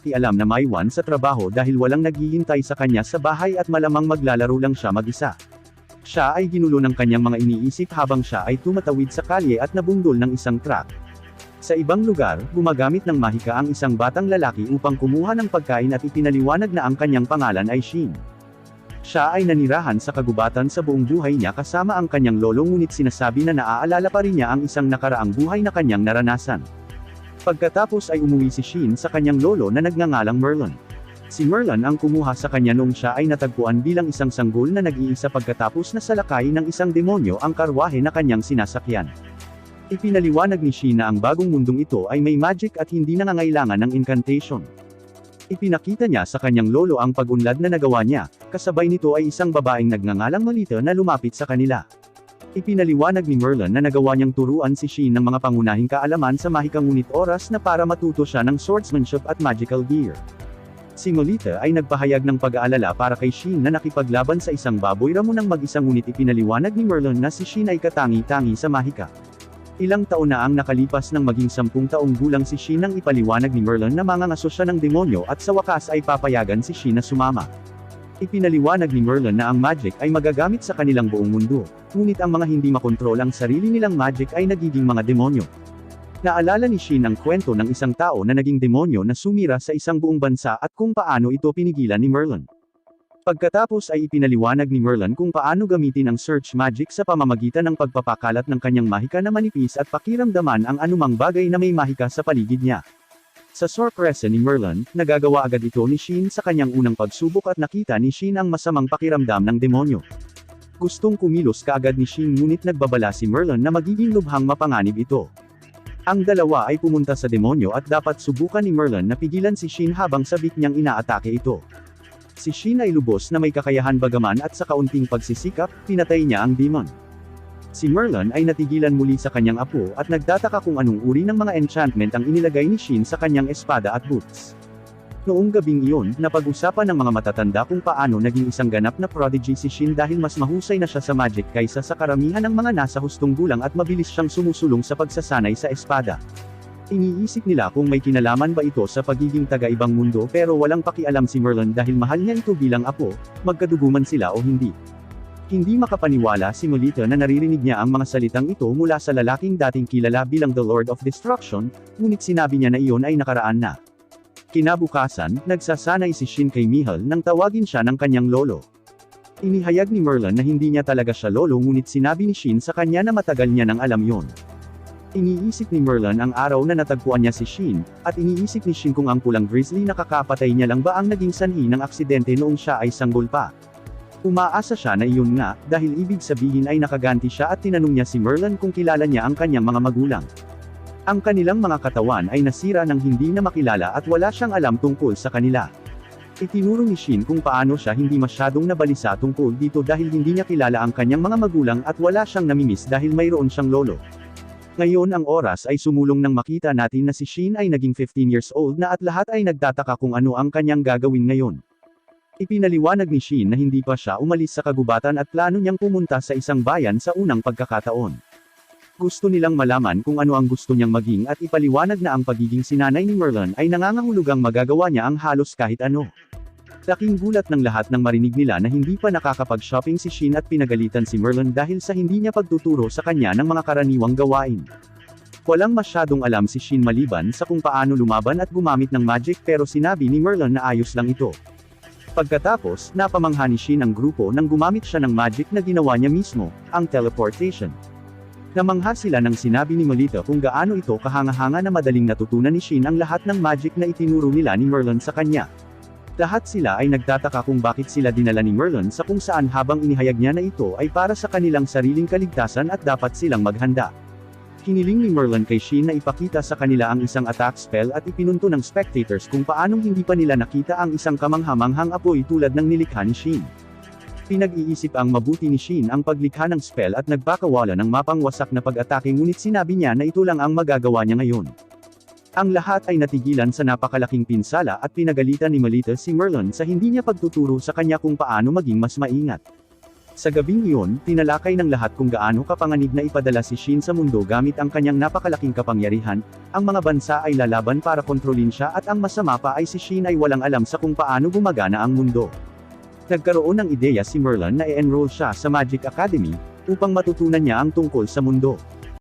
pakialam na maiwan sa trabaho dahil walang naghihintay sa kanya sa bahay at malamang maglalaro lang siya mag-isa. Siya ay ginulo ng kanyang mga iniisip habang siya ay tumatawid sa kalye at nabundol ng isang truck. Sa ibang lugar, gumagamit ng mahika ang isang batang lalaki upang kumuha ng pagkain at ipinaliwanag na ang kanyang pangalan ay Shin. Siya ay nanirahan sa kagubatan sa buong buhay niya kasama ang kanyang lolo ngunit sinasabi na naaalala pa rin niya ang isang nakaraang buhay na kanyang naranasan. Pagkatapos ay umuwi si Shin sa kanyang lolo na nagngangalang Merlin. Si Merlin ang kumuha sa kanya noong siya ay natagpuan bilang isang sanggol na nag-iisa pagkatapos na salakay ng isang demonyo ang karwahe na kanyang sinasakyan. Ipinaliwanag ni Shin na ang bagong mundong ito ay may magic at hindi nangangailangan ng incantation. Ipinakita niya sa kanyang lolo ang pag-unlad na nagawa niya, kasabay nito ay isang babaeng nagngangalang Melita na lumapit sa kanila. Ipinaliwanag ni Merlin na nagawa niyang turuan si Shin ng mga pangunahing kaalaman sa mahika ngunit oras na para matuto siya ng swordsmanship at magical gear. Si Melita ay nagpahayag ng pag-aalala para kay Shin na nakipaglaban sa isang baboy ramo ng mag-isa ngunit ipinaliwanag ni Merlin na si Shin ay katangi-tangi sa mahika. Ilang taon na ang nakalipas nang maging 10 taong gulang si Shin nang ipaliwanag ni Merlin na mangangaso siya ng demonyo at sa wakas ay papayagan si Shin na sumama. Ipinaliwanag ni Merlin na ang magic ay magagamit sa kanilang buong mundo, ngunit ang mga hindi makontrol ang sarili nilang magic ay nagiging mga demonyo. Naalala ni Shin ang kwento ng isang tao na naging demonyo na sumira sa isang buong bansa at kung paano ito pinigilan ni Merlin. Pagkatapos ay ipinaliwanag ni Merlin kung paano gamitin ang search magic sa pamamagitan ng pagpapakalat ng kanyang mahika na manipis at pakiramdaman ang anumang bagay na may mahika sa paligid niya. Sa sorpresa ni Merlin, nagagawa agad ito ni Shin sa kanyang unang pagsubok at nakita ni Shin ang masamang pakiramdam ng demonyo. Gustong kumilos kaagad ni Shin ngunit nagbabala si Merlin na magiging lubhang mapanganib ito. Ang dalawa ay pumunta sa demonyo at dapat subukan ni Merlin na pigilan si Shin habang sabik niyang inaatake ito. Si Shin ay lubos na may kakayahan bagaman at sa kaunting pagsisikap, pinatay niya ang demon. Si Merlin ay natigilan muli sa kanyang apo at nagtataka kung anong uri ng mga enchantment ang inilagay ni Shin sa kanyang espada at boots. Noong gabing iyon, napag-usapan ng mga matatanda kung paano naging isang ganap na prodigy si Shin dahil mas mahusay na siya sa magic kaysa sa karamihan ng mga nasa hustong gulang at mabilis siyang sumusulong sa pagsasanay sa espada. Iniisip nila kung may kinalaman ba ito sa pagiging taga-ibang mundo pero walang pakialam si Merlin dahil mahal niya ito bilang apo, magkadugo man sila o hindi. Hindi makapaniwala si Melita na naririnig niya ang mga salitang ito mula sa lalaking dating kilala bilang The Lord of Destruction, ngunit sinabi niya na iyon ay nakaraan na. Kinabukasan, nagsasanay si Shin kay Mihal nang tawagin siya ng kanyang lolo. Inihayag ni Merlin na hindi niya talaga siya lolo ngunit sinabi ni Shin sa kanya na matagal niya nang alam yon. Iniisip ni Merlin ang araw na natagpuan niya si Shin, at iniisip ni Shin kung ang pulang grizzly na kakapatay niya lang ba ang naging sanhi ng aksidente noong siya ay sanggol pa. Umaasa siya na iyon nga, dahil ibig sabihin ay nakaganti siya at tinanong niya si Merlin kung kilala niya ang kanyang mga magulang. Ang kanilang mga katawan ay nasira ng hindi na makilala at wala siyang alam tungkol sa kanila. Itinuro ni Shin kung paano siya hindi masyadong nabalisa tungkol dito dahil hindi niya kilala ang kanyang mga magulang at wala siyang namimiss dahil mayroon siyang lolo. Ngayon ang oras ay sumulong nang makita natin na si Shin ay naging 15 years old na at lahat ay nagtataka kung ano ang kanyang gagawin ngayon. Ipinaliwanag ni Shin na hindi pa siya umalis sa kagubatan at plano niyang pumunta sa isang bayan sa unang pagkakataon. Gusto nilang malaman kung ano ang gusto niyang maging at ipaliwanag na ang pagiging sinanay ni Merlin ay nangangahulugang magagawa niya ang halos kahit ano. Laking gulat ng lahat nang marinig nila na hindi pa nakakapag-shopping si Shin at pinagalitan si Merlin dahil sa hindi niya pagtuturo sa kanya ng mga karaniwang gawain. Walang masyadong alam si Shin maliban sa kung paano lumaban at gumamit ng magic pero sinabi ni Merlin na ayos lang ito. Pagkatapos, napamangha ni Shin ang grupo nang gumamit siya ng magic na ginawa niya mismo, ang teleportation. Namangha sila nang sinabi ni Melita kung gaano ito kahanga-hanga na madaling natutunan ni Shin ang lahat ng magic na itinuro nila ni Merlin sa kanya. Lahat sila ay nagtataka kung bakit sila dinala ni Merlin sa kung saan habang inihayag niya na ito ay para sa kanilang sariling kaligtasan at dapat silang maghanda. Hiniling ni Merlin kay Shin na ipakita sa kanila ang isang attack spell at ipinunto ng spectators kung paanong hindi pa nila nakita ang isang kamanghamanghang apoy tulad ng nilikha ni Shin. Pinag-iisip ang mabuti ni Shin ang paglikha ng spell at nagpakawala ng mapangwasak na pag-atake ngunit sinabi niya na ito lang ang magagawa niya ngayon. Ang lahat ay natigilan sa napakalaking pinsala at pinagalitan ni Melita si Merlin sa hindi niya pagtuturo sa kanya kung paano maging mas maingat. Sa gabing iyon, tinalakay ng lahat kung gaano kapanganib na ipadala si Shin sa mundo gamit ang kanyang napakalaking kapangyarihan. Ang mga bansa ay lalaban para kontrolin siya at ang masama pa ay si Shin ay walang alam sa kung paano gumagana ang mundo. Nagkaroon ng ideya si Merlin na i-enroll siya sa Magic Academy, upang matutunan niya ang tungkol sa mundo.